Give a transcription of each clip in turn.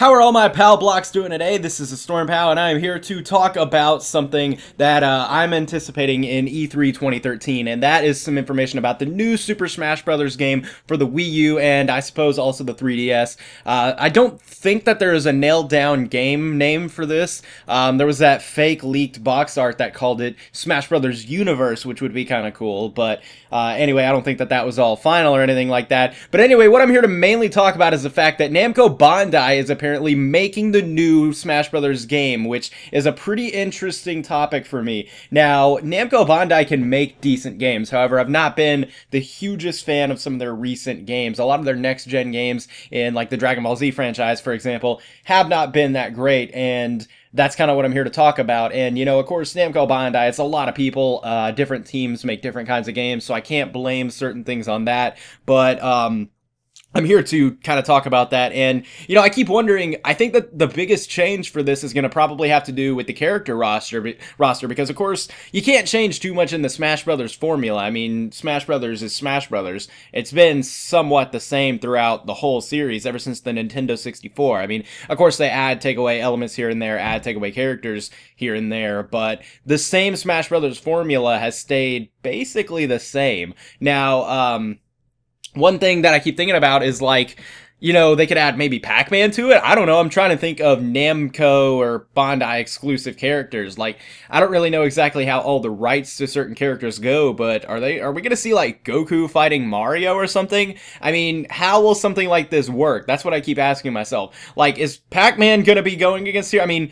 How are all my pal blocks doing today? This is TheStormPow, and I am here to talk about something that I'm anticipating in E3 2013, and that is some information about the new Super Smash Bros. Game for the Wii U, and I suppose also the 3DS. I don't think that there is a nailed-down game name for this. There was that fake leaked box art that called it Smash Bros. Universe, which would be kind of cool, but anyway, I don't think that that was all final or anything like that. But anyway, what I'm here to mainly talk about is the fact that Namco Bandai is apparently making the new Smash Bros. Game, which is a pretty interesting topic for me. Now, Namco Bandai can make decent games. However, I've not been the hugest fan of some of their recent games. A lot of their next-gen games in, like, the Dragon Ball Z franchise, for example, have not been that great, and that's kind of what I'm here to talk about. And, you know, of course, Namco Bandai, it's a lot of people, different teams make different kinds of games, so I can't blame certain things on that, but, I'm here to kind of talk about that, and, you know, I keep wondering, I think that the biggest change for this is going to probably have to do with the character roster, because, of course, you can't change too much in the Smash Brothers formula. I mean, Smash Brothers is Smash Brothers. It's been somewhat the same throughout the whole series, ever since the Nintendo 64. I mean, of course, they add, take away elements here and there, add, take away characters here and there, but the same Smash Brothers formula has stayed basically the same. Now, one thing that I keep thinking about is, like, you know, they could add maybe Pac-Man to it. I don't know. I'm trying to think of Namco or Bandai exclusive characters. Like, I don't really know exactly how all the rights to certain characters go, but are we going to see, like, Goku fighting Mario or something? I mean, how will something like this work? That's what I keep asking myself. Like, is Pac-Man going to be going against here? I mean,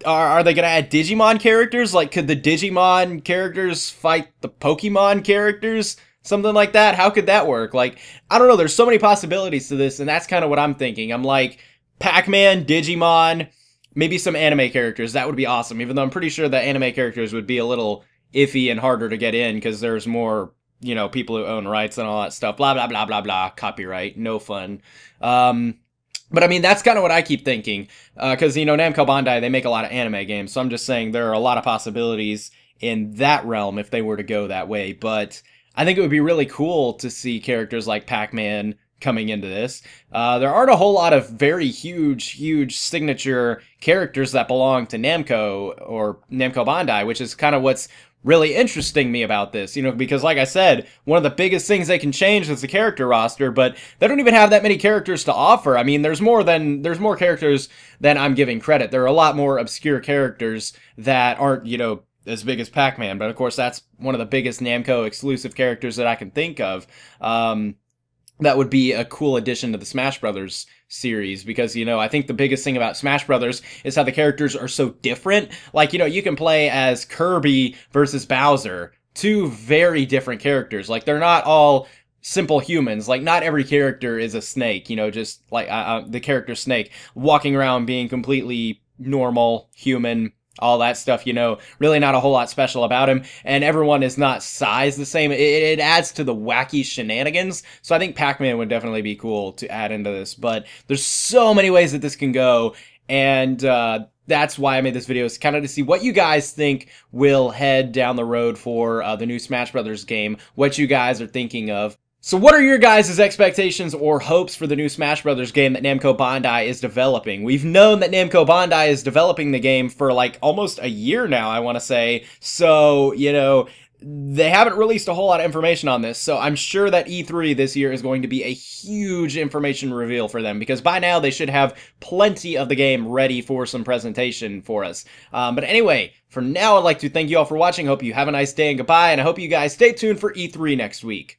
are they going to add Digimon characters? Like, could the Digimon characters fight the Pokemon characters? Something like that? How could that work? Like, I don't know, there's so many possibilities to this, and that's kind of what I'm thinking. I'm like, Pac-Man, Digimon, maybe some anime characters. That would be awesome, even though I'm pretty sure the anime characters would be a little iffy and harder to get in, because there's more, you know, people who own rights and all that stuff. Blah, blah, blah, blah, blah. Copyright. No fun. But I mean, that's kind of what I keep thinking, because, you know, Namco Bandai, they make a lot of anime games, so I'm just saying there are a lot of possibilities in that realm if they were to go that way, but I think it would be really cool to see characters like Pac-Man coming into this. There aren't a whole lot of very huge signature characters that belong to Namco or Namco Bandai, which is kind of what's really interesting me about this, you know, because like I said, one of the biggest things they can change is the character roster, but they don't even have that many characters to offer. I mean, there's more characters than I'm giving credit. There are a lot more obscure characters that aren't, you know, as big as Pac-Man, but of course that's one of the biggest Namco exclusive characters that I can think of. That would be a cool addition to the Smash Brothers series, because, you know, I think the biggest thing about Smash Brothers is how the characters are so different. Like, you know, you can play as Kirby versus Bowser, two very different characters. Like, they're not all simple humans. Like, not every character is a Snake, you know, just like the character Snake walking around being completely normal, human, all that stuff, you know, really not a whole lot special about him, and everyone is not sized the same. It adds to the wacky shenanigans, so I think Pac-Man would definitely be cool to add into this, but there's so many ways that this can go, and that's why I made this video, is kind of to see what you guys think will head down the road for the new Smash Brothers game, what you guys are thinking of. So what are your guys' expectations or hopes for the new Smash Brothers game that Namco Bandai is developing? We've known that Namco Bandai is developing the game for like almost a year now, I want to say. So, you know, they haven't released a whole lot of information on this. So I'm sure that E3 this year is going to be a huge information reveal for them, because by now they should have plenty of the game ready for some presentation for us. But anyway, for now, I'd like to thank you all for watching. Hope you have a nice day and goodbye, and I hope you guys stay tuned for E3 next week.